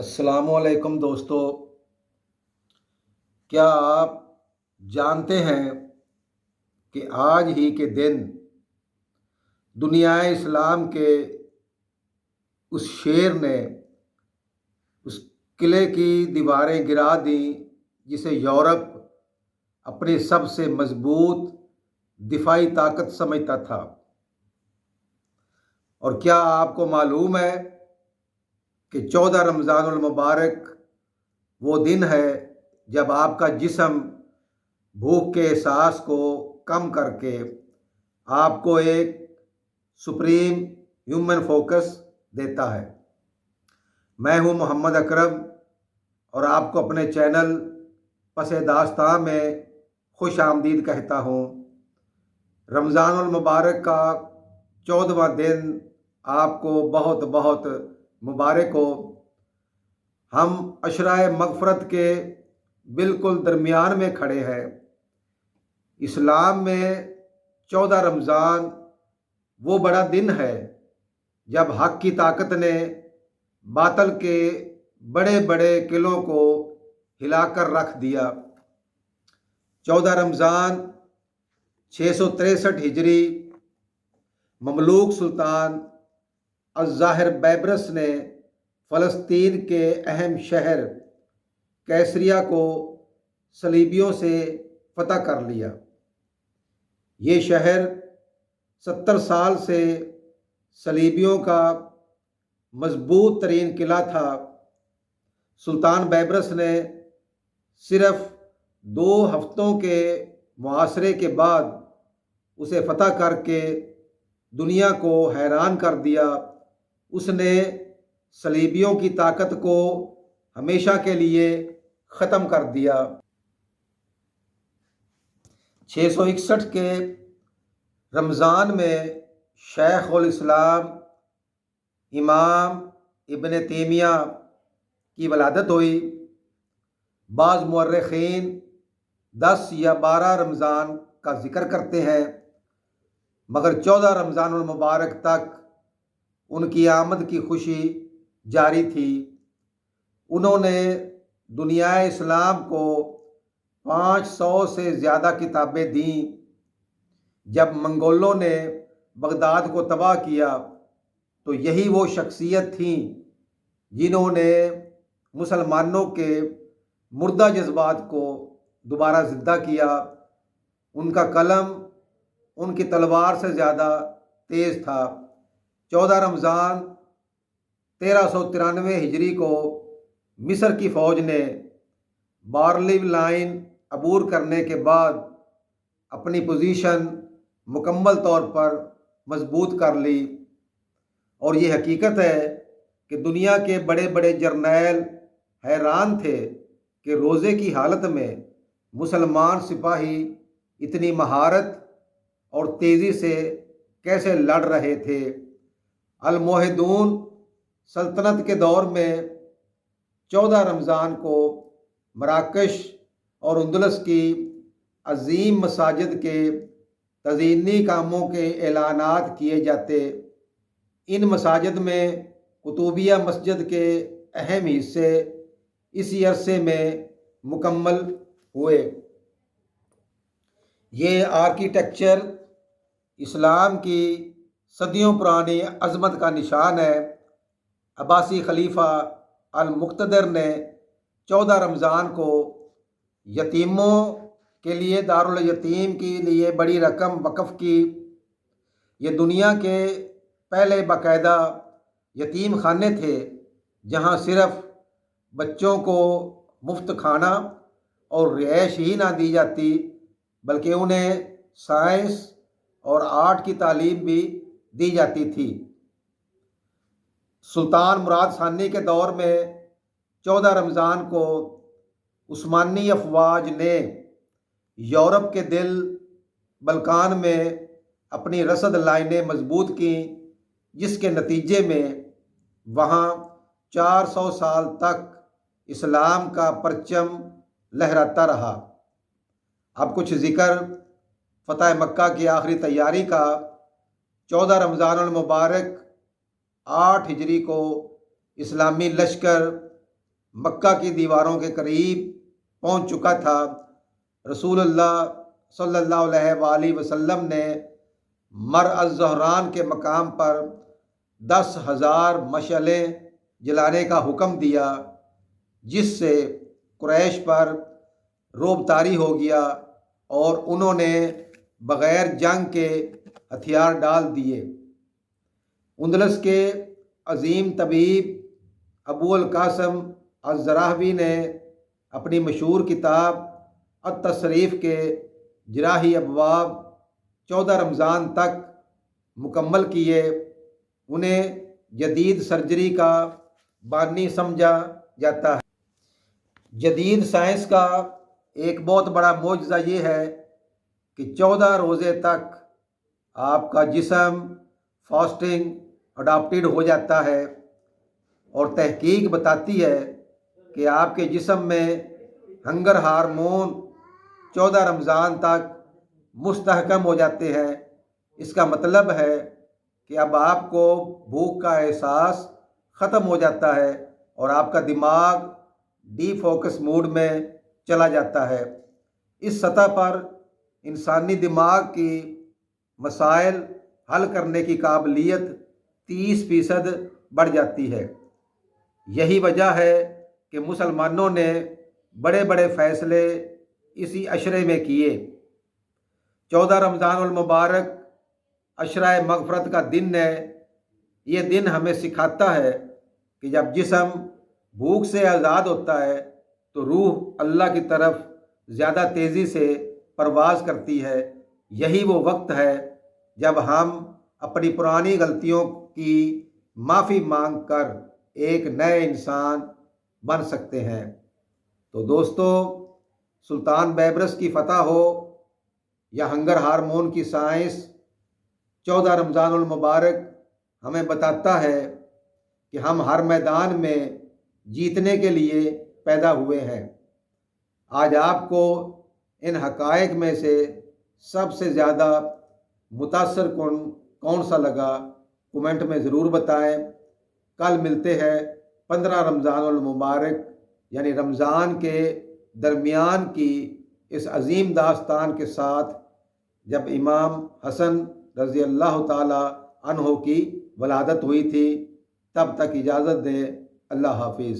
السلام علیکم دوستو، کیا آپ جانتے ہیں کہ آج ہی کے دن دنیا اسلام کے اس شیر نے اس قلعے کی دیواریں گرا دیں جسے یورپ اپنی سب سے مضبوط دفاعی طاقت سمجھتا تھا؟ اور کیا آپ کو معلوم ہے کہ 14 المبارک وہ دن ہے جب آپ کا جسم بھوک کے احساس کو کم کر کے آپ کو ایک سپریم ہیومن فوکس دیتا ہے؟ میں ہوں محمد اکرم اور آپ کو اپنے چینل پس داستاں میں خوش آمدید کہتا ہوں۔ رمضان المبارک کا 14واں دن آپ کو بہت بہت مبارک ہو۔ ہم عشرۂ مغفرت کے بالکل درمیان میں کھڑے ہیں۔ اسلام میں 14 رمضان وہ بڑا دن ہے جب حق کی طاقت نے باطل کے بڑے بڑے قلعوں کو ہلا کر رکھ دیا۔ 14 رمضان 663 ہجری مملوک سلطان الظاہر بیبرس نے فلسطین کے اہم شہر کیسریہ کو صلیبیوں سے فتح کر لیا۔ یہ شہر 70 سال سے صلیبیوں کا مضبوط ترین قلعہ تھا۔ سلطان بیبرس نے صرف 2 ہفتوں کے محاصرے کے بعد اسے فتح کر کے دنیا کو حیران کر دیا۔ اس نے صلیبیوں کی طاقت کو ہمیشہ کے لیے ختم کر دیا۔ 661 کے رمضان میں شیخ الاسلام امام ابن تیمیہ کی ولادت ہوئی۔ بعض مورخین 10 یا 12 رمضان کا ذکر کرتے ہیں، مگر 14 رمضان المبارک تک ان کی آمد کی خوشی جاری تھی۔ انہوں نے دنیا اسلام کو 500 سے زیادہ کتابیں دیں۔ جب منگولوں نے بغداد کو تباہ کیا تو یہی وہ شخصیت تھیں جنہوں نے مسلمانوں کے مردہ جذبات کو دوبارہ زندہ کیا۔ ان کا قلم ان کی تلوار سے زیادہ تیز تھا۔ 14 رمضان 1393 ہجری کو مصر کی فوج نے بارلی لائن عبور کرنے کے بعد اپنی پوزیشن مکمل طور پر مضبوط کر لی، اور یہ حقیقت ہے کہ دنیا کے بڑے بڑے جرنیل حیران تھے کہ روزے کی حالت میں مسلمان سپاہی اتنی مہارت اور تیزی سے کیسے لڑ رہے تھے۔ الموحدون سلطنت کے دور میں 14 رمضان کو مراکش اور اندلس کی عظیم مساجد کے تزئینی کاموں کے اعلانات کیے جاتے۔ ان مساجد میں قطوبیہ مسجد کے اہم حصے اسی عرصے میں مکمل ہوئے۔ یہ آرکیٹیکچر اسلام کی صدیوں پرانی عظمت کا نشان ہے۔ عباسی خلیفہ المقتدر نے 14 رمضان کو یتیموں کے لیے دارالیتیم کے لیے بڑی رقم وقف کی۔ یہ دنیا کے پہلے باقاعدہ یتیم خانے تھے جہاں صرف بچوں کو مفت کھانا اور رہائش ہی نہ دی جاتی بلکہ انہیں سائنس اور آرٹ کی تعلیم بھی دی جاتی تھی۔ سلطان مراد ثانی کے دور میں 14 رمضان کو عثمانی افواج نے یورپ کے دل بلقان میں اپنی رسد لائنیں مضبوط کیں، جس کے نتیجے میں وہاں 400 سال تک اسلام کا پرچم لہراتا رہا۔ اب کچھ ذکر فتح مکہ کی آخری تیاری کا۔ 14 رمضان المبارک 8 ہجری کو اسلامی لشکر مکہ کی دیواروں کے قریب پہنچ چکا تھا، رسول اللہ صلی اللہ علیہ وآلہ وسلم نے مرء الزہران کے مقام پر 10,000 مشعلیں جلانے کا حکم دیا، جس سے قریش پر رعب طاری ہو گیا اور انہوں نے بغیر جنگ کے ہتھیار ڈال دیے۔ اندلس کے عظیم طبیب ابو القاسم الزراحوی نے اپنی مشہور کتاب التصریف کے جراحی ابواب 14 رمضان تک مکمل کیے۔ انہیں جدید سرجری کا بانی سمجھا جاتا ہے۔ جدید سائنس کا ایک بہت بڑا معجزہ یہ ہے کہ 14 روزے تک آپ کا جسم فاسٹنگ اڈاپٹیڈ ہو جاتا ہے، اور تحقیق بتاتی ہے کہ آپ کے جسم میں ہنگر ہارمون 14 رمضان تک مستحکم ہو جاتے ہیں۔ اس کا مطلب ہے کہ اب آپ کو بھوک کا احساس ختم ہو جاتا ہے اور آپ کا دماغ ڈی فوکس موڈ میں چلا جاتا ہے۔ اس سطح پر انسانی دماغ کی مسائل حل کرنے کی قابلیت 30% بڑھ جاتی ہے۔ یہی وجہ ہے کہ مسلمانوں نے بڑے بڑے فیصلے اسی عشرے میں کیے۔ 14 رمضان المبارک عشرہ مغفرت کا دن ہے۔ یہ دن ہمیں سکھاتا ہے کہ جب جسم بھوک سے آزاد ہوتا ہے تو روح اللہ کی طرف زیادہ تیزی سے پرواز کرتی ہے۔ یہی وہ وقت ہے جب ہم اپنی پرانی غلطیوں کی معافی مانگ کر ایک نئے انسان بن سکتے ہیں۔ تو دوستو، سلطان بیبرس کی فتح ہو یا ہنگر ہارمون کی سائنس، 14 رمضان المبارک ہمیں بتاتا ہے کہ ہم ہر میدان میں جیتنے کے لیے پیدا ہوئے ہیں۔ آج آپ کو ان حقائق میں سے سب سے زیادہ متاثر کون سا لگا، کومنٹ میں ضرور بتائیں۔ کل ملتے ہیں 15 رمضان المبارک یعنی رمضان کے درمیان کی اس عظیم داستان کے ساتھ، جب امام حسن رضی اللہ تعالی عنہ کی ولادت ہوئی تھی۔ تب تک اجازت دیں، اللہ حافظ۔